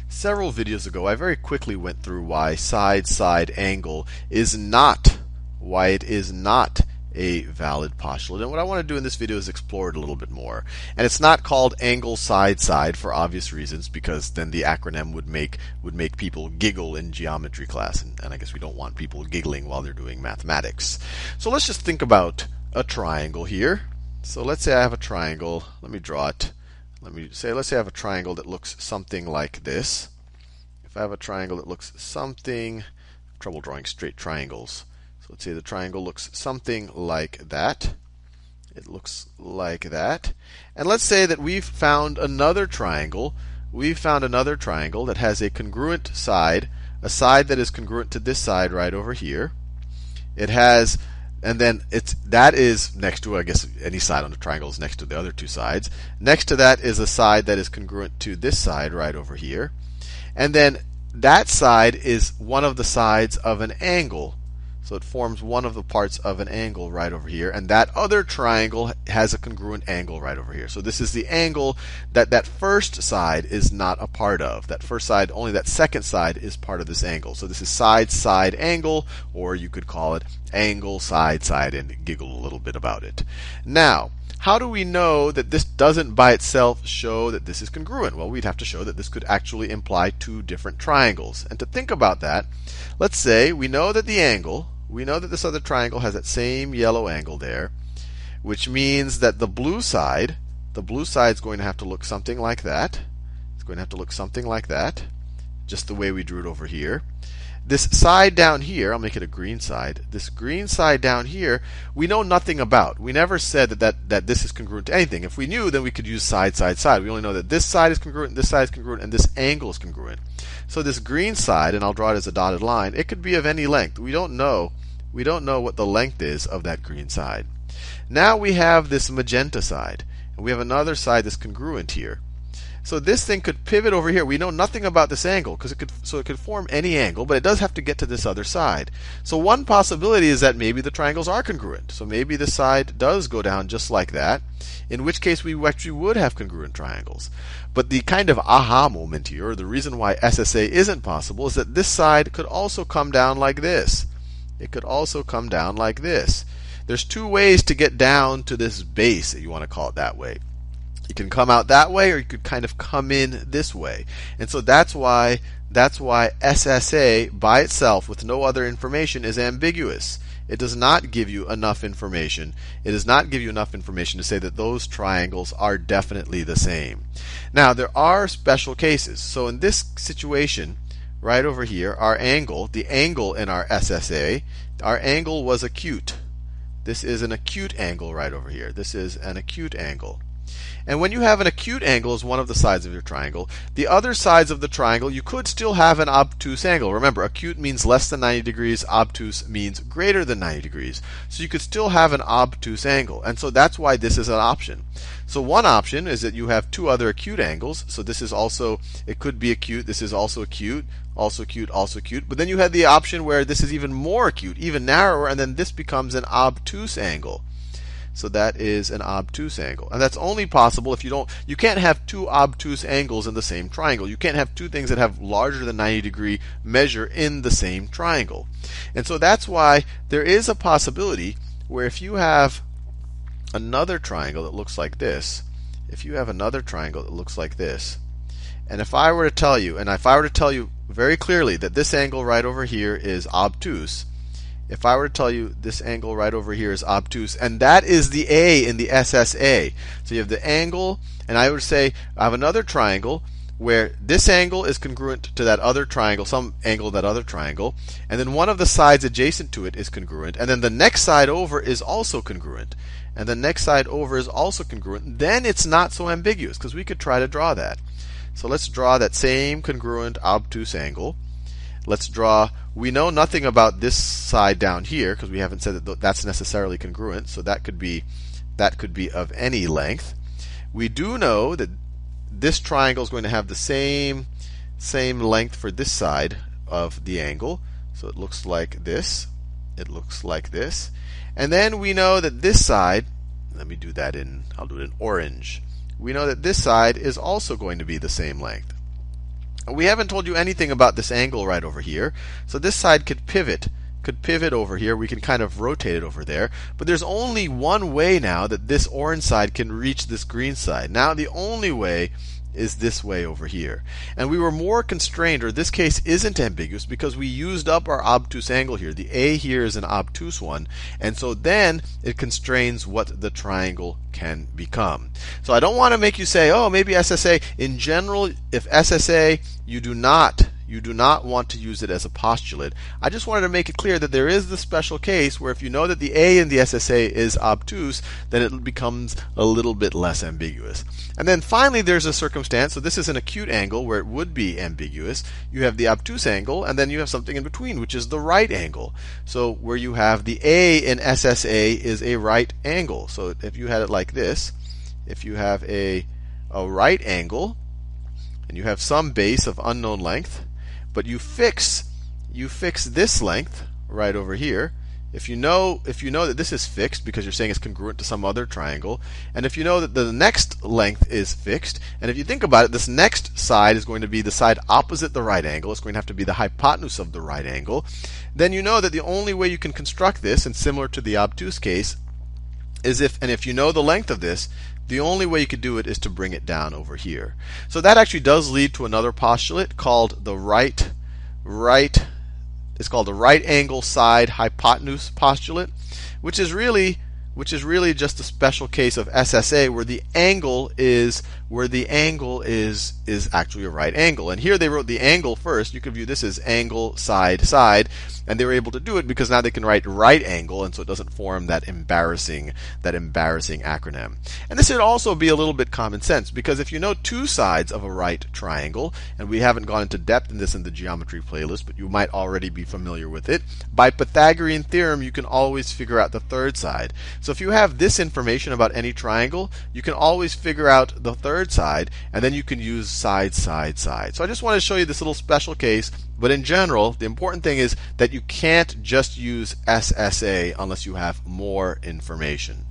Several videos ago, I very quickly went through why side-side angle is not, why it is not a valid postulate. And what I want to do in this video is explore it a little bit more. And it's not called angle side-side for obvious reasons, because then the acronym would make people giggle in geometry class, and I guess we don't want people giggling while they're doing mathematics. So let's just think about a triangle here. So let's say I have a triangle. Let me draw it. Let's say I have a triangle that looks something like this. If I have a triangle that looks something, trouble drawing straight triangles. So let's say the triangle looks something like that. It looks like that. And let's say that we've found another triangle. We've found another triangle that has a congruent side, a side that is congruent to this side right over here. It has, and then that is next to, I guess, any side on the triangle is next to the other two sides. Next to that is a side that is congruent to this side right over here. And then that side is one of the sides of an angle. So it forms one of the parts of an angle right over here. And that other triangle has a congruent angle right over here. So this is the angle that that first side is not a part of. That first side, only that second side is part of this angle. So this is side-side angle, or you could call it angle side-side and giggle a little bit about it. Now, how do we know that this doesn't by itself show that this is congruent? Well, we'd have to show that this could actually imply two different triangles. And to think about that, let's say we know that the angle, we know that this other triangle has that same yellow angle there, which means that the blue side is going to have to look something like that. It's going to have to look something like that, just the way we drew it over here. This side down here, I'll make it a green side. This green side down here, we know nothing about. We never said that this is congruent to anything. If we knew, then we could use side, side, side. We only know that this side is congruent, this side is congruent, and this angle is congruent. So this green side, and I'll draw it as a dotted line, it could be of any length. We don't know what the length is of that green side. Now we have this magenta side, and we have another side that's congruent here. So this thing could pivot over here. We know nothing about this angle, because it could form any angle, but it does have to get to this other side. So one possibility is that maybe the triangles are congruent. So maybe this side does go down just like that, in which case we actually would have congruent triangles. But the kind of aha moment here, or the reason why SSA isn't possible, is that this side could also come down like this. It could also come down like this. There's two ways to get down to this base, if you want to call it that way. You can come out that way, or you could kind of come in this way. And so that's why SSA by itself, with no other information, is ambiguous. It does not give you enough information. It does not give you enough information to say that those triangles are definitely the same. Now, there are special cases. So in this situation, right over here, our angle, the angle in our SSA, our angle was acute. This is an acute angle right over here. This is an acute angle. And when you have an acute angle as one of the sides of your triangle, the other sides of the triangle, you could still have an obtuse angle. Remember, acute means less than 90 degrees, obtuse means greater than 90 degrees. So you could still have an obtuse angle. And so that's why this is an option. So one option is that you have two other acute angles. So this is also, it could be acute, this is also acute, also acute, also acute. But then you have the option where this is even more acute, even narrower, and then this becomes an obtuse angle. So that is an obtuse angle. And that's only possible if you can't have two obtuse angles in the same triangle. You can't have two things that have larger than 90 degree measure in the same triangle. And so that's why there is a possibility where if you have another triangle that looks like this, and if I were to tell you very clearly that this angle right over here is obtuse, if I were to tell you this angle right over here is obtuse, and that is the A in the SSA. So you have the angle, and I would say I have another triangle where this angle is congruent to that other triangle, some angle of that other triangle, and then one of the sides adjacent to it is congruent, and then the next side over is also congruent, and the next side over is also congruent. Then it's not so ambiguous, because we could try to draw that. So let's draw that same congruent obtuse angle. Let's draw, we know nothing about this side down here, because we haven't said that that's necessarily congruent, so that could be of any length. We do know that this triangle is going to have the same length for this side of the angle. So it looks like this. It looks like this. And then we know that this side, I'll do it in orange. We know that this side is also going to be the same length. We haven't told you anything about this angle right over here. So this side could pivot over here. We can kind of rotate it over there. But there's only one way now that this orange side can reach this green side. Now the only way is this way over here. And we were more constrained, or this case isn't ambiguous, because we used up our obtuse angle here. The A here is an obtuse one, and so then it constrains what the triangle can become. So I don't want to make you say, oh, maybe SSA. In general, if SSA, you do not want to use it as a postulate. I just wanted to make it clear that there is the special case where if you know that the A in the SSA is obtuse, then it becomes a little bit less ambiguous. And then finally, there's a circumstance. So this is an acute angle where it would be ambiguous. You have the obtuse angle, and then you have something in between, which is the right angle. So where you have the A in SSA is a right angle. So if you had it like this, if you have a right angle, and you have some base of unknown length, but you fix this length right over here. If you know that this is fixed because you're saying it's congruent to some other triangle, and if you know that the next length is fixed, and if you think about it, this next side is going to be the side opposite the right angle. It's going to have to be the hypotenuse of the right angle. Then you know that the only way you can construct this, and similar to the obtuse case, is if you know the length of this, the only way you could do it is to bring it down over here. So that actually does lead to another postulate called the right angle side hypotenuse postulate, which is really just a special case of SSA where the angle is actually a right angle. And here they wrote the angle first. You could view this as angle side side, and they were able to do it because now they can write right angle, and so it doesn't form that embarrassing acronym. And this should also be a little bit common sense, because if you know two sides of a right triangle, and we haven't gone into depth in this in the geometry playlist, but you might already be familiar with it, by Pythagorean theorem you can always figure out the third side. So if you have this information about any triangle, you can always figure out the third side, and then you can use side, side, side. So I just want to show you this little special case, but in general, the important thing is that you can't just use SSA unless you have more information.